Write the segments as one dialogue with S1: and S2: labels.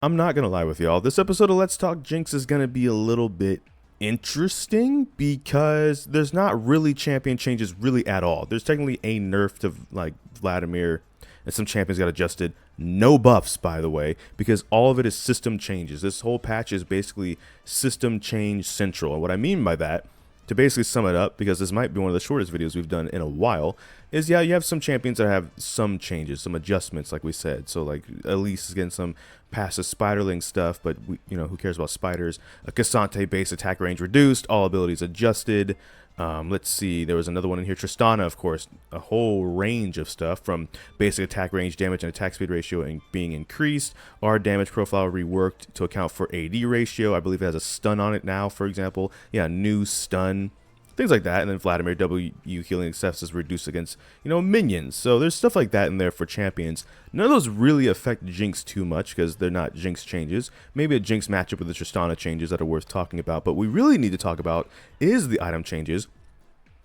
S1: I'm not gonna lie with y'all. This episode of Let's Talk Jinx is gonna be a little bit interesting because there's not really champion changes really at all. There's technically a nerf to like Vladimir, and some champions got adjusted. No buffs, by the way, because all of it is system changes. This whole patch is basically system change central. And what I mean by that, to basically sum it up, because this might be one of the shortest videos we've done in a while, is yeah, you have some champions that have some changes, some adjustments, like we said. So like Elise is getting some passive spiderling stuff, but who cares about spiders? A Cassante base attack range reduced, all abilities adjusted. Let's see, there was another one in here, Tristana, of course, a whole range of stuff from basic attack range, damage, and attack speed ratio being increased. Our damage profile reworked to account for AD ratio. I believe it has a stun on it now, for example. Yeah, new stun, things like that. And then Vladimir W healing excess is reduced against, minions. So there's stuff like that in there for champions. None of those really affect Jinx too much because they're not Jinx changes. Maybe a Jinx matchup with the Tristana changes that are worth talking about. But what we really need to talk about is the item changes,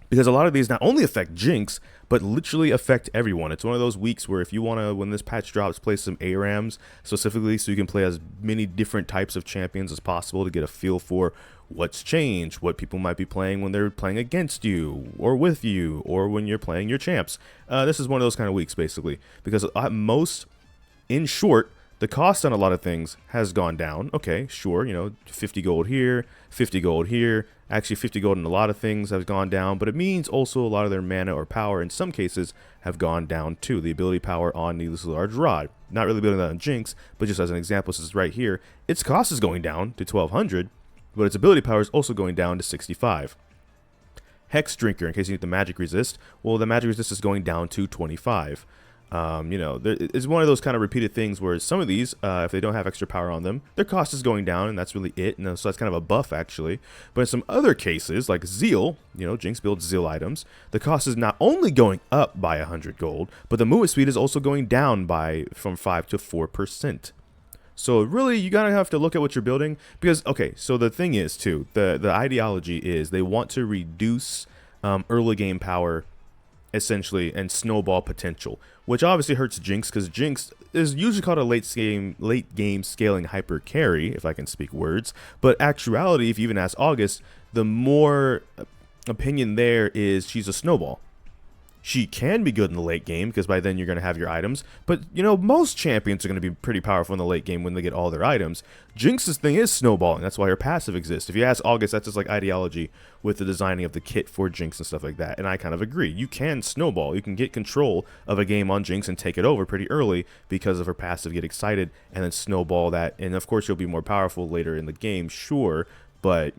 S1: because a lot of these not only affect Jinx, but literally affect everyone. It's one of those weeks where if you want to, when this patch drops, play some ARAMs specifically so you can play as many different types of champions as possible to get a feel for what's changed, what people might be playing when they're playing against you or with you or when you're playing your champs. This is one of those kind of weeks, basically, because at most, in short, the cost on a lot of things has gone down. Okay, sure, 50 gold here, 50 gold here. Actually, 50 gold in a lot of things has gone down, but it means also a lot of their mana or power in some cases have gone down too. The ability power on Needlessly Large Rod. Not really building that on Jinx, but just as an example, this is right here. Its cost is going down to 1200, but its ability power is also going down to 65. Hex Drinker, in case you need the magic resist, well, the magic resist is going down to 25. It's one of those kind of repeated things where some of these, if they don't have extra power on them, their cost is going down, and that's really it. And so that's kind of a buff, actually. But in some other cases, like Zeal, Jinx builds Zeal items, the cost is not only going up by 100 gold, but the movement speed is also going down from 5 to 4%. So really, you gotta have to look at what you're building, because, okay, so the thing is, too, the ideology is they want to reduce early game power, essentially, and snowball potential, which obviously hurts Jinx, because Jinx is usually called a late game scaling hyper carry, if I can speak words. But actuality, if you even ask August, the more opinion there is she's a snowball. She can be good in the late game because by then you're going to have your items. But, most champions are going to be pretty powerful in the late game when they get all their items. Jinx's thing is snowballing. That's why her passive exists. If you ask August, that's just like ideology with the designing of the kit for Jinx and stuff like that. And I kind of agree. You can snowball. You can get control of a game on Jinx and take it over pretty early because of her passive, get excited, and then snowball that. And, of course, you'll be more powerful later in the game, sure. But,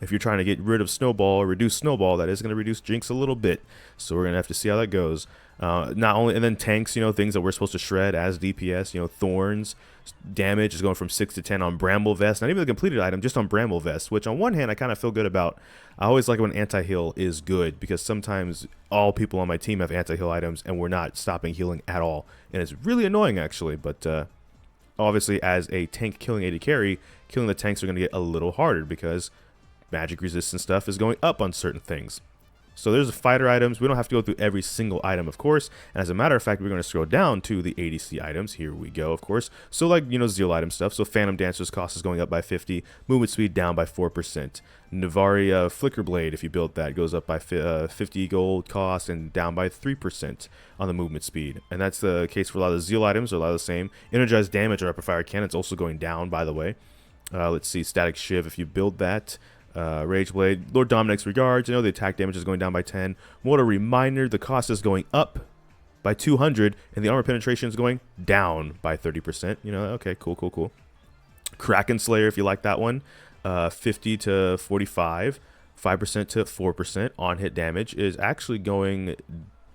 S1: if you're trying to get rid of Snowball or reduce Snowball, that is going to reduce Jinx a little bit. So we're going to have to see how that goes. Not only, and then tanks, things that we're supposed to shred as DPS, Thorns, damage is going from 6 to 10 on Bramble Vest. Not even the completed item, just on Bramble Vest, which on one hand I kind of feel good about. I always like when anti-heal is good, because sometimes all people on my team have anti-heal items and we're not stopping healing at all. And it's really annoying, actually, but obviously as a tank killing AD carry, killing the tanks are going to get a little harder because magic resistance stuff is going up on certain things. So there's the fighter items. We don't have to go through every single item, of course. And as a matter of fact, we're going to scroll down to the ADC items. Here we go, of course. So like, Zeal item stuff. So Phantom Dancer's cost is going up by 50. Movement speed down by 4%. Navaria Flicker Blade, if you build that, goes up by 50 gold cost and down by 3% on the movement speed. And that's the case for a lot of the Zeal items. Are a lot of the same. Energized Damage or Rapid Fire Cannon's also going down, by the way. Let's see, Static Shiv, if you build that. Rage Blade, Lord Dominic's regards. The attack damage is going down by 10. What a reminder, the cost is going up by 200, and the armor penetration is going down by 30%. Okay, cool. Kraken Slayer, if you like that one, 50 to 45, 5% to 4% on hit damage is actually going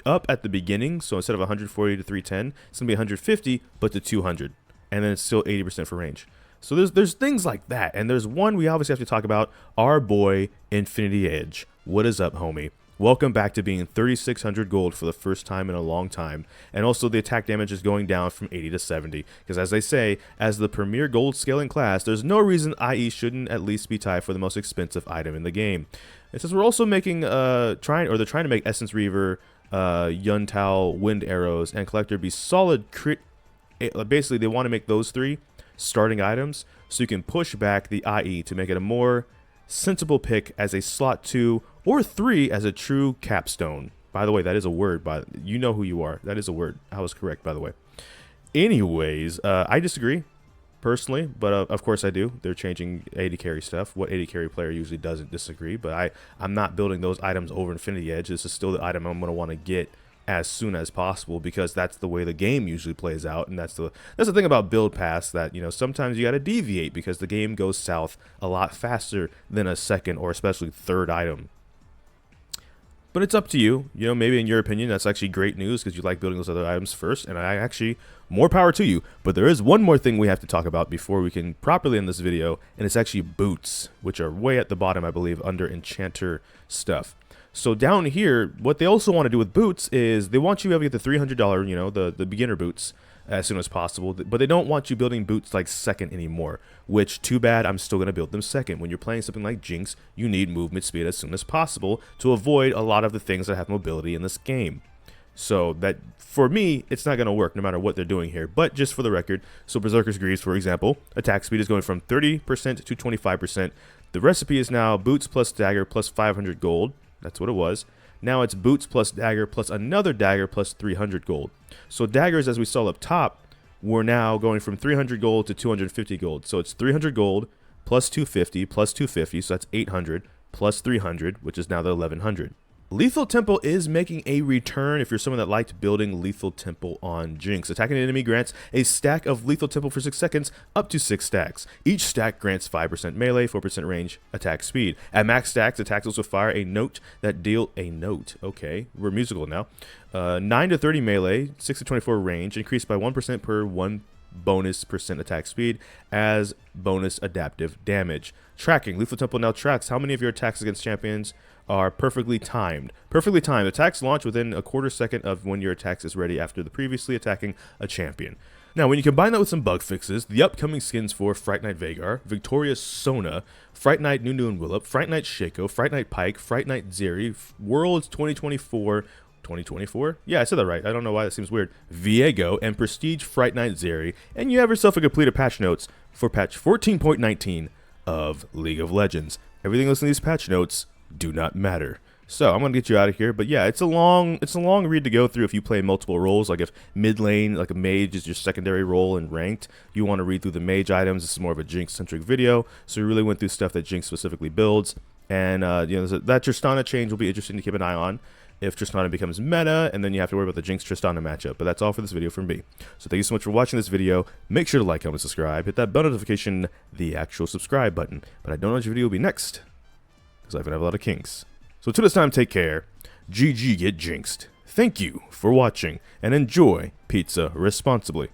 S1: up at the beginning. So instead of 140 to 310, it's gonna be 150, but to 200, and then it's still 80% for range. So there's things like that, and there's one we obviously have to talk about, our boy Infinity Edge. What is up, homie? Welcome back to being 3,600 gold for the first time in a long time, and also the attack damage is going down from 80 to 70, because as they say, as the premier gold scaling class, there's no reason IE shouldn't at least be tied for the most expensive item in the game. And since we're also making, they're trying to make Essence Reaver, Yuntao, Wind Arrows, and Collector be solid crit basically they want to make those 3 starting items so you can push back the IE to make it a more sensible pick as a slot 2 or 3 as a true capstone. By the way, that is a word, but you know who you are. That is a word. I was correct, by the way. Anyways, I disagree personally, but of course I do. They're changing AD carry stuff. What AD carry player usually doesn't disagree, but I'm not building those items over Infinity Edge. This is still the item I'm going to want to get as soon as possible because that's the way the game usually plays out, and that's the thing about build pass, that sometimes you got to deviate because the game goes south a lot faster than a second or especially third item. But it's up to you. Maybe in your opinion that's actually great news because you like building those other items first, and I actually, more power to you. But there is one more thing we have to talk about before we can properly end this video, and it's actually boots, which are way at the bottom, I believe, under enchanter stuff. So down here, what they also want to do with boots is they want you to be able to get the $300, the beginner boots as soon as possible, but they don't want you building boots like second anymore, which, too bad, I'm still going to build them second. When you're playing something like Jinx, you need movement speed as soon as possible to avoid a lot of the things that have mobility in this game. So that, for me, it's not going to work no matter what they're doing here. But just for the record, so Berserker's Greaves, for example, attack speed is going from 30% to 25%. The recipe is now boots plus dagger plus 500 gold. That's what it was. Now it's boots plus dagger plus another dagger plus 300 gold. So daggers, as we saw up top, we're now going from 300 gold to 250 gold. So it's 300 gold plus 250 plus 250, so that's 800 plus 300, which is now the 1100. Lethal Temple is making a return if you're someone that liked building Lethal Temple on Jinx. Attacking an enemy grants a stack of Lethal Temple for 6 seconds, up to 6 stacks. Each stack grants 5% melee, 4% range, attack speed. At max stacks, attacks also fire a note that deal a note. Okay, we're musical now. 9 to 30 melee, 6 to 24 range, increased by 1% per 1 bonus % attack speed as bonus adaptive damage. Tracking. Lethal Temple now tracks how many of your attacks against champions are perfectly timed. Perfectly timed. Attacks launch within a quarter second of when your attacks is ready after the previously attacking a champion. Now, when you combine that with some bug fixes, the upcoming skins for Fright Knight Veigar, Victorious Sona, Fright Knight Nunu and Willop, Fright Knight Shaco, Fright Knight Pike, Fright Knight Zeri, Worlds 2024, yeah, I said that right. I don't know why that seems weird. Viego, and Prestige Fright Knight Zeri, and you have yourself a completed patch notes for patch 14.19 of League of Legends. Everything else in these patch notes do not matter. So I'm gonna get you out of here, but yeah, it's a long read to go through if you play multiple roles. Like if mid lane, like a mage, is your secondary role in ranked, you want to read through the mage items. This is more of a Jinx centric video, so we really went through stuff that Jinx specifically builds, and that Tristana change will be interesting to keep an eye on if Tristana becomes meta, and then you have to worry about the Jinx Tristana matchup. But that's all for this video from me. So thank you so much for watching this video. Make sure to like, comment, subscribe, hit that bell notification, the actual subscribe button. But I don't know which video will be next, because I have a lot of kinks. So until this time, take care. GG get jinxed. Thank you for watching, and enjoy pizza responsibly.